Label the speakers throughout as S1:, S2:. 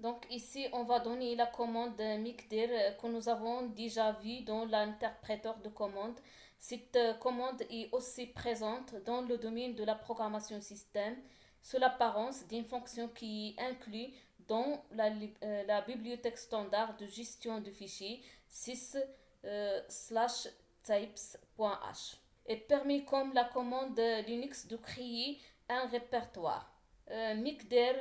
S1: Donc ici, on va donner la commande mkdir que nous avons déjà vue dans l'interpréteur de commande. Cette commande est aussi présente dans le domaine de la programmation système sous l'apparence d'une fonction qui inclut dans la bibliothèque standard de gestion de fichiers sys/types.h. Elle permet comme la commande Linux de créer un répertoire. Mkdir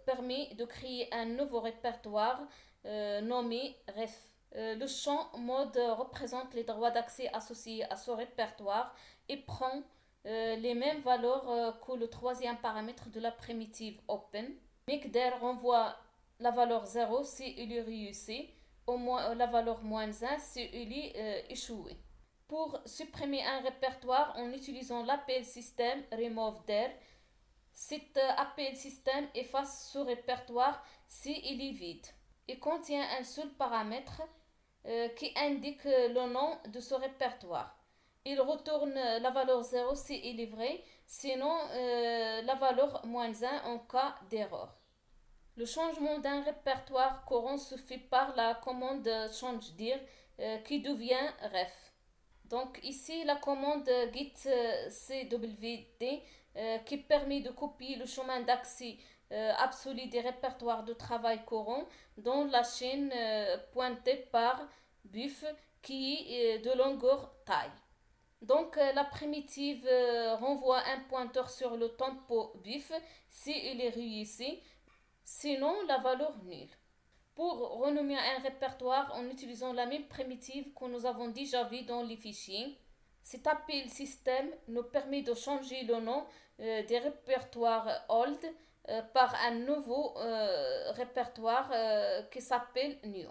S1: permet de créer un nouveau répertoire nommé ref. Le champ mode représente les droits d'accès associés à ce répertoire et prend les mêmes valeurs que le troisième paramètre de la primitive open. Mkdir renvoie la valeur 0 si il est réussi, la valeur -1 si il est échoué. Pour supprimer un répertoire en utilisant l'appel système removedir, cet appel système efface ce répertoire s'il est vide. Il contient un seul paramètre qui indique le nom de ce répertoire. Il retourne la valeur 0 s'il est vrai, sinon la valeur -1 en cas d'erreur. Le changement d'un répertoire courant se fait par la commande changedir qui devient ref. Donc ici la commande git cwd qui permet de copier le chemin d'accès absolu des répertoires de travail courant dans la chaîne pointée par buf qui est de longueur taille. Donc la primitive renvoie un pointeur sur le tempo buf si il est réussi, sinon la valeur nulle. Pour renommer un répertoire en utilisant la même primitive que nous avons déjà vue dans les fichiers, cet appel système nous permet de changer le nom des répertoires old par un nouveau répertoire qui s'appelle new.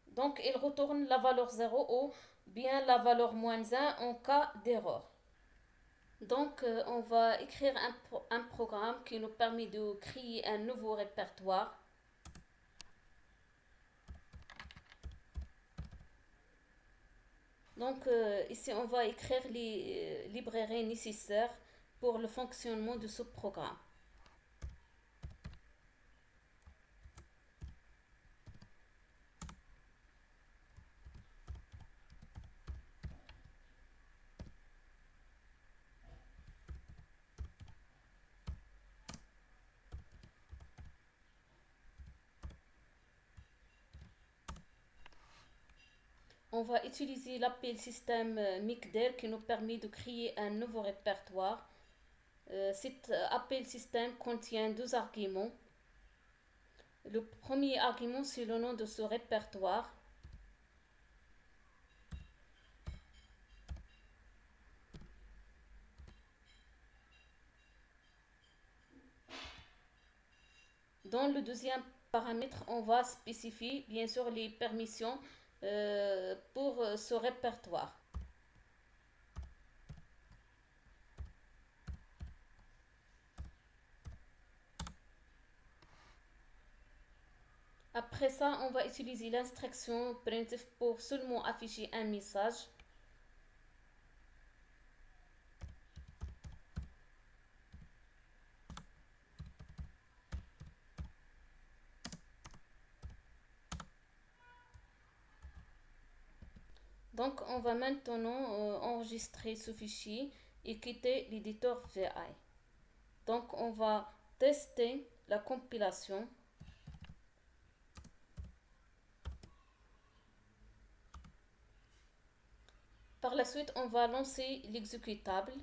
S1: Donc il retourne la valeur 0 ou bien la valeur -1 en cas d'erreur. Donc on va écrire un programme qui nous permet de créer un nouveau répertoire. Donc ici on va écrire les librairies nécessaires pour le fonctionnement de ce programme. On va utiliser l'appel système mkdir qui nous permet de créer un nouveau répertoire. Cet appel système contient deux arguments. Le premier argument, c'est le nom de ce répertoire. Dans le deuxième paramètre, on va spécifier bien sûr les permissions pour ce répertoire. Après ça, on va utiliser l'instruction printf pour seulement afficher un message. Donc, on va maintenant enregistrer ce fichier et quitter l'éditeur VI. Donc, on va tester la compilation. Par la suite, on va lancer l'exécutable.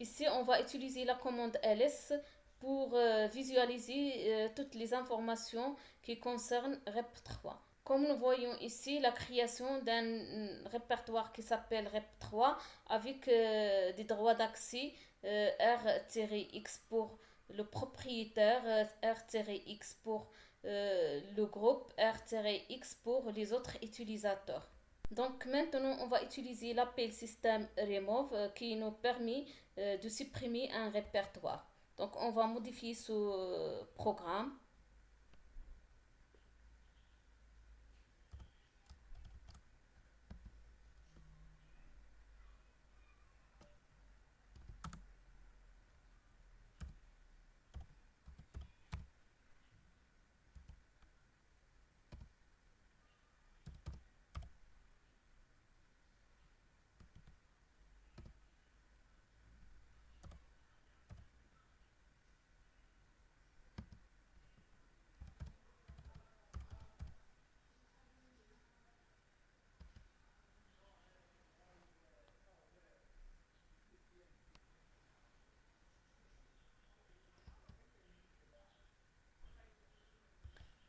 S1: Ici, on va utiliser la commande ls pour visualiser toutes les informations qui concernent rep3. Comme nous voyons ici, la création d'un répertoire qui s'appelle rep3 avec des droits d'accès R-X pour le propriétaire, R-X pour le groupe, R-X pour les autres utilisateurs. Donc maintenant, on va utiliser l'appel système remove qui nous permet de supprimer un répertoire. Donc on va modifier ce programme.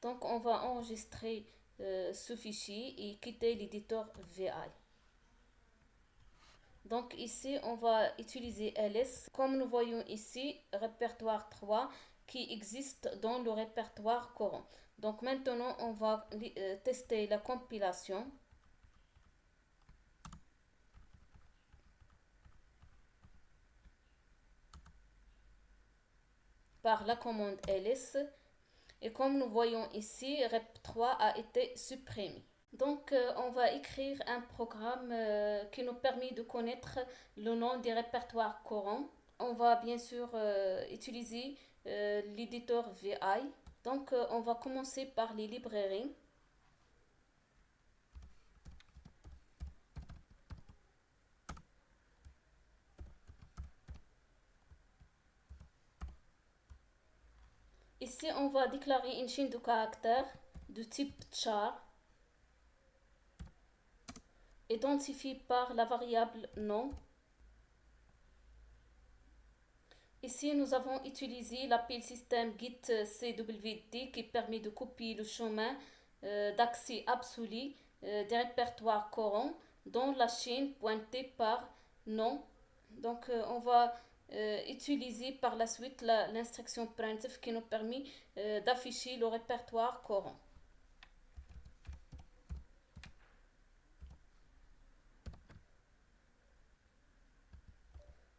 S1: Donc on va enregistrer ce fichier et quitter l'éditeur VI. Donc ici, on va utiliser ls. Comme nous voyons ici, répertoire 3 qui existe dans le répertoire courant. Donc maintenant, on va tester la compilation par la commande ls. Et comme nous voyons ici, rep3 a été supprimé. Donc, on va écrire un programme qui nous permet de connaître le nom des répertoires courants. On va bien sûr utiliser l'éditeur VI. Donc, on va commencer par les librairies. Ici, on va déclarer une chaîne de caractères de type char, identifiée par la variable nom. Ici, nous avons utilisé l'appel système git cwd qui permet de copier le chemin d'accès absolu des répertoires courants dans la chaîne pointée par nom. Donc, on va utiliser par la suite l'instruction printf qui nous permet d'afficher le répertoire courant.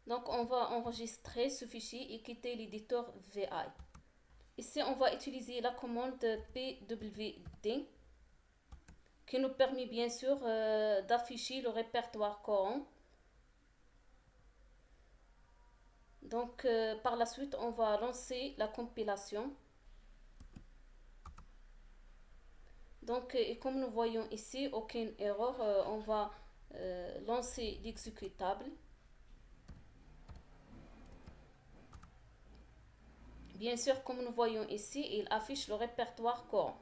S1: Donc, on va enregistrer ce fichier et quitter l'éditeur VI. Ici, on va utiliser la commande pwd qui nous permet bien sûr d'afficher le répertoire courant. Donc, par la suite, on va lancer la compilation. Donc, et comme nous voyons ici, aucune erreur, on va lancer l'exécutable. Bien sûr, comme nous voyons ici, il affiche le répertoire courant.